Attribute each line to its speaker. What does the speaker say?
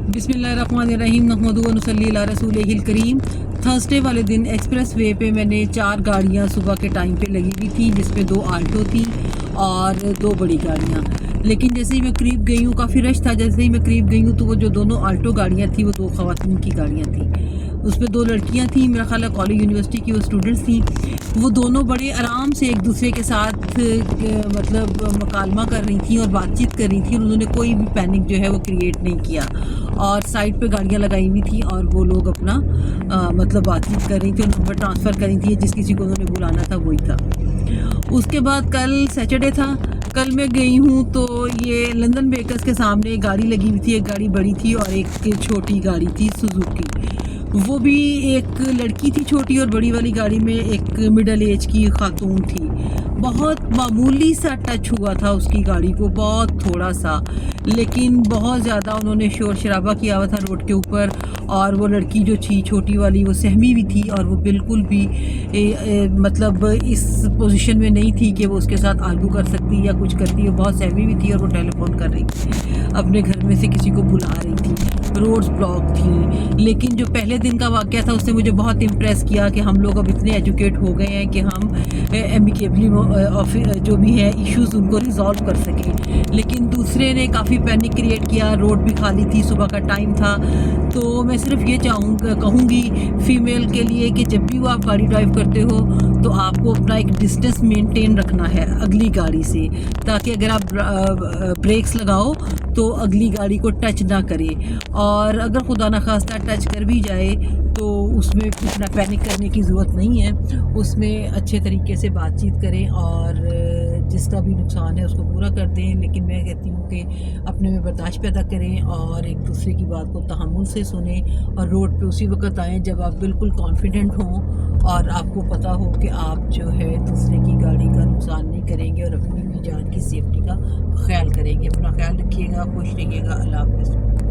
Speaker 1: بسم اللہ الرحمن الرحیم نحمدہ و نصلی علی رسولہ الکریم۔ تھرسڈے والے دن ایکسپریس وے پہ میں نے 4 گاڑیاں صبح کے ٹائم پہ لگی ہوئی تھی، جس میں 2 آلٹو تھی اور 2 بڑی گاڑیاں۔ لیکن جیسے ہی میں قریب گئی ہوں، کافی رش تھا، جیسے ہی میں قریب گئی ہوں تو وہ جو دونوں آلٹو گاڑیاں تھیں وہ 2 خواتین کی گاڑیاں تھیں۔ اس میں 2 لڑکیاں تھیں، میرا خیال ہے کالج یونیورسٹی کی وہ اسٹوڈنٹس تھیں۔ وہ دونوں بڑے آرام سے ایک دوسرے کے ساتھ مطلب مکالمہ کر رہی تھیں اور بات چیت کر رہی تھیں، اور انہوں نے کوئی بھی پینک جو ہے وہ کریٹ نہیں کیا، اور سائڈ پہ گاڑیاں لگائی ہوئی تھیں اور وہ لوگ اپنا مطلب بات چیت کر رہی تھیں، نمبر ٹرانسفر کر رہی تھیں، جس کسی کو انہوں نے بلانا تھا وہی تھا۔ اس کے بعد کل سیٹرڈے تھا، کل میں گئی ہوں تو یہ لندن بیکرز کے سامنے ایک گاڑی لگی ہوئی تھی، ایک گاڑی بڑی تھی اور ایک چھوٹی گاڑی تھی سوزوکی۔ وہ بھی ایک لڑکی تھی چھوٹی، اور بڑی والی گاڑی میں ایک مڈل ایج کی خاتون تھی۔ بہت معمولی سا ٹچ ہوا تھا اس کی گاڑی کو، بہت تھوڑا سا، لیکن بہت زیادہ انہوں نے شور شرابہ کیا ہوا تھا روڈ کے اوپر۔ اور وہ لڑکی جو تھی چھوٹی والی، وہ سہمی بھی تھی، اور وہ بالکل بھی مطلب اس پوزیشن میں نہیں تھی کہ وہ اس کے ساتھ آرگو کر سکتی یا کچھ کرتی۔ وہ بہت سہمی بھی تھی، اور وہ ٹیلی فون کر رہی تھی، اپنے گھر میں سے کسی کو بلا رہی تھی، روڈز بلاک تھیں۔ لیکن جو پہلے دن کا واقعہ تھا اس نے مجھے بہت امپریس کیا کہ ہم لوگ اب اتنے ایجوکیٹ ہو گئے ہیں کہ ہم ایمیکیبلی جو بھی ہے ایشوز ان کو ریزالو کر سکیں۔ لیکن دوسرے نے کافی پینک کریٹ کیا، روڈ بھی خالی تھی، صبح کا ٹائم تھا۔ تو میں صرف یہ کہوں گی فیمیل کے لیے کہ جب بھی وہ آپ گاڑی ڈرائیو کرتے ہو تو آپ کو اپنا ایک ڈسٹینس مینٹین رکھنا ہے اگلی گاڑی سے، تاکہ اگر آپ بریکس لگاؤ تو اگلی گاڑی کو ٹچ نہ کرے، اور اگر خدا نخواستہ ٹچ کر بھی جائے تو اس میں اتنا پینک کرنے کی ضرورت نہیں ہے۔ اس میں اچھے طریقے سے بات چیت کریں اور جس کا بھی نقصان ہے اس کو پورا کر دیں۔ لیکن میں کہتی ہوں کہ اپنے میں برداشت پیدا کریں اور ایک دوسرے کی بات کو تحمل سے سنیں، اور روڈ پہ اسی وقت آئیں جب آپ بالکل کانفیڈنٹ ہوں اور آپ کو پتہ ہو کہ آپ جو ہے دوسرے کی گاڑی کا نقصان نہیں کریں گے، اور اپنی بھی جان کی سیفٹی کا خیال کریں گے۔ اپنا خیال رکھیے گا، خوش رہیے گا، اللہ حافظ۔